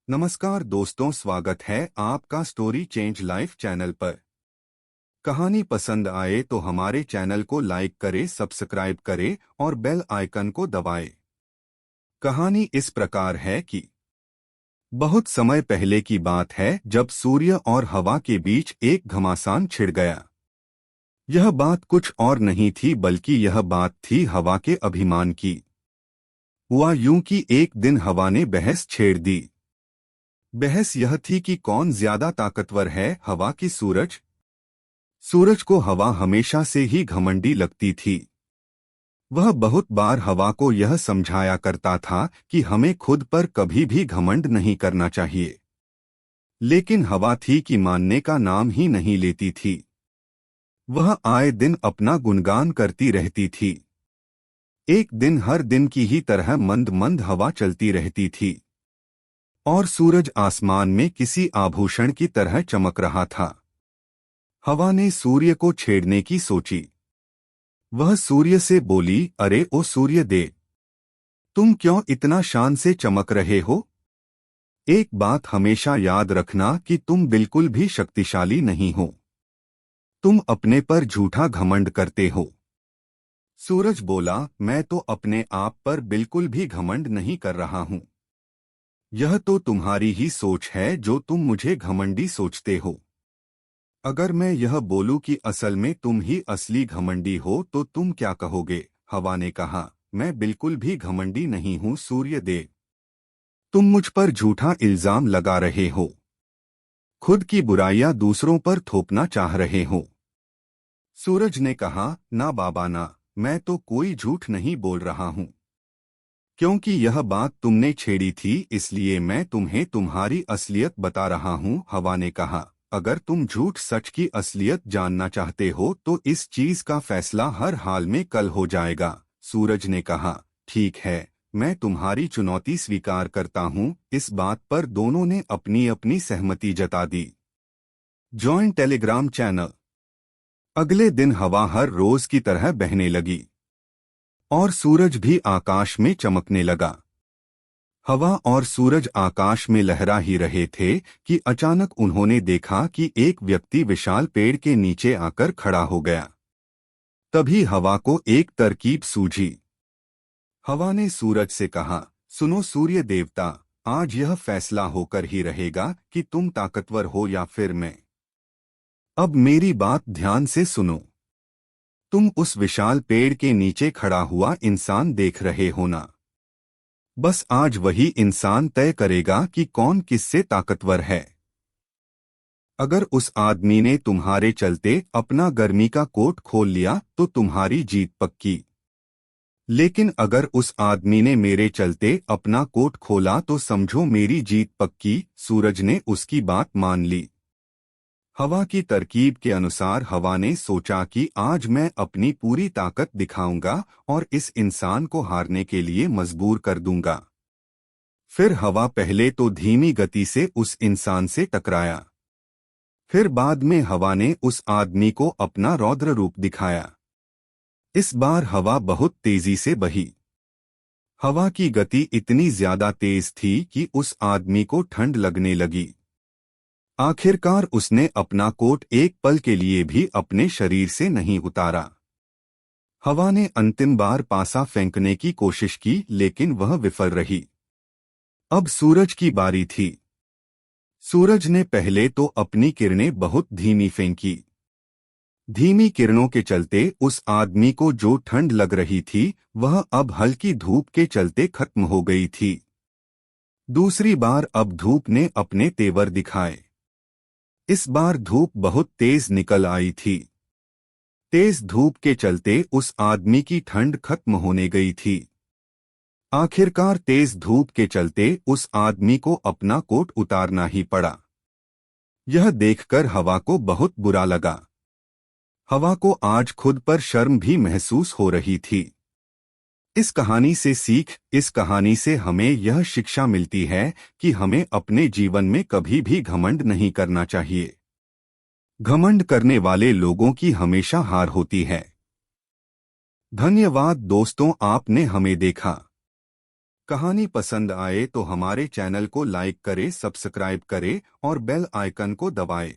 नमस्कार दोस्तों, स्वागत है आपका स्टोरी चेंज लाइफ चैनल पर। कहानी पसंद आए तो हमारे चैनल को लाइक करें, सब्सक्राइब करें और बेल आइकन को दबाएं। कहानी इस प्रकार है कि बहुत समय पहले की बात है जब सूर्य और हवा के बीच एक घमासान छिड़ गया। यह बात कुछ और नहीं थी बल्कि यह बात थी हवा के अभिमान की। हुआ यूं कि एक दिन हवा ने बहस छेड़ दी। बहस यह थी कि कौन ज्यादा ताकतवर है, हवा की सूरज। सूरज को हवा हमेशा से ही घमंडी लगती थी। वह बहुत बार हवा को यह समझाया करता था कि हमें खुद पर कभी भी घमंड नहीं करना चाहिए, लेकिन हवा थी कि मानने का नाम ही नहीं लेती थी। वह आए दिन अपना गुणगान करती रहती थी। एक दिन हर दिन की ही तरह मंद मंद हवा चलती रहती थी और सूरज आसमान में किसी आभूषण की तरह चमक रहा था। हवा ने सूर्य को छेड़ने की सोची। वह सूर्य से बोली, अरे ओ सूर्य देव, तुम क्यों इतना शान से चमक रहे हो? एक बात हमेशा याद रखना कि तुम बिल्कुल भी शक्तिशाली नहीं हो। तुम अपने पर झूठा घमंड करते हो। सूरज बोला, मैं तो अपने आप पर बिल्कुल भी घमंड नहीं कर रहा हूं। यह तो तुम्हारी ही सोच है जो तुम मुझे घमंडी सोचते हो। अगर मैं यह बोलूं कि असल में तुम ही असली घमंडी हो तो तुम क्या कहोगे? हवा ने कहा, मैं बिल्कुल भी घमंडी नहीं हूं सूर्य देव। तुम मुझ पर झूठा इल्जाम लगा रहे हो। खुद की बुराइयां दूसरों पर थोपना चाह रहे हो। सूरज ने कहा, ना बाबा ना, मैं तो कोई झूठ नहीं बोल रहा हूं। क्योंकि यह बात तुमने छेड़ी थी इसलिए मैं तुम्हें तुम्हारी असलियत बता रहा हूं। हवा ने कहा, अगर तुम झूठ सच की असलियत जानना चाहते हो तो इस चीज का फैसला हर हाल में कल हो जाएगा। सूरज ने कहा, ठीक है, मैं तुम्हारी चुनौती स्वीकार करता हूं। इस बात पर दोनों ने अपनी अपनी सहमति जता दी। Join Telegram channel. अगले दिन हवा हर रोज की तरह बहने लगी और सूरज भी आकाश में चमकने लगा। हवा और सूरज आकाश में लहरा ही रहे थे कि अचानक उन्होंने देखा कि एक व्यक्ति विशाल पेड़ के नीचे आकर खड़ा हो गया। तभी हवा को एक तरकीब सूझी। हवा ने सूरज से कहा, सुनो सूर्य देवता, आज यह फैसला होकर ही रहेगा कि तुम ताकतवर हो या फिर मैं। अब मेरी बात ध्यान से सुनो। तुम उस विशाल पेड़ के नीचे खड़ा हुआ इंसान देख रहे हो ना? बस आज वही इंसान तय करेगा कि कौन किससे ताकतवर है। अगर उस आदमी ने तुम्हारे चलते अपना गर्मी का कोट खोल लिया तो तुम्हारी जीत पक्की। लेकिन अगर उस आदमी ने मेरे चलते अपना कोट खोला तो समझो मेरी जीत पक्की। सूरज ने उसकी बात मान ली। हवा की तरकीब के अनुसार हवा ने सोचा कि आज मैं अपनी पूरी ताकत दिखाऊंगा और इस इंसान को हारने के लिए मजबूर कर दूंगा। फिर हवा पहले तो धीमी गति से उस इंसान से टकराया। फिर बाद में हवा ने उस आदमी को अपना रौद्र रूप दिखाया। इस बार हवा बहुत तेजी से बही। हवा की गति इतनी ज्यादा तेज थी कि उस आदमी को ठंड लगने लगी। आखिरकार उसने अपना कोट एक पल के लिए भी अपने शरीर से नहीं उतारा। हवा ने अंतिम बार पासा फेंकने की कोशिश की लेकिन वह विफल रही। अब सूरज की बारी थी। सूरज ने पहले तो अपनी किरणें बहुत धीमी फेंकी। धीमी किरणों के चलते उस आदमी को जो ठंड लग रही थी वह अब हल्की धूप के चलते खत्म हो गई थी। दूसरी बार अब धूप ने अपने तेवर दिखाए। इस बार धूप बहुत तेज निकल आई थी। तेज धूप के चलते उस आदमी की ठंड खत्म होने गई थी। आखिरकार तेज धूप के चलते उस आदमी को अपना कोट उतारना ही पड़ा। यह देखकर हवा को बहुत बुरा लगा। हवा को आज खुद पर शर्म भी महसूस हो रही थी। इस कहानी से सीख, इस कहानी से हमें यह शिक्षा मिलती है कि हमें अपने जीवन में कभी भी घमंड नहीं करना चाहिए। घमंड करने वाले लोगों की हमेशा हार होती है। धन्यवाद दोस्तों, आपने हमें देखा। कहानी पसंद आए तो हमारे चैनल को लाइक करें, सब्सक्राइब करें और बेल आइकन को दबाएं।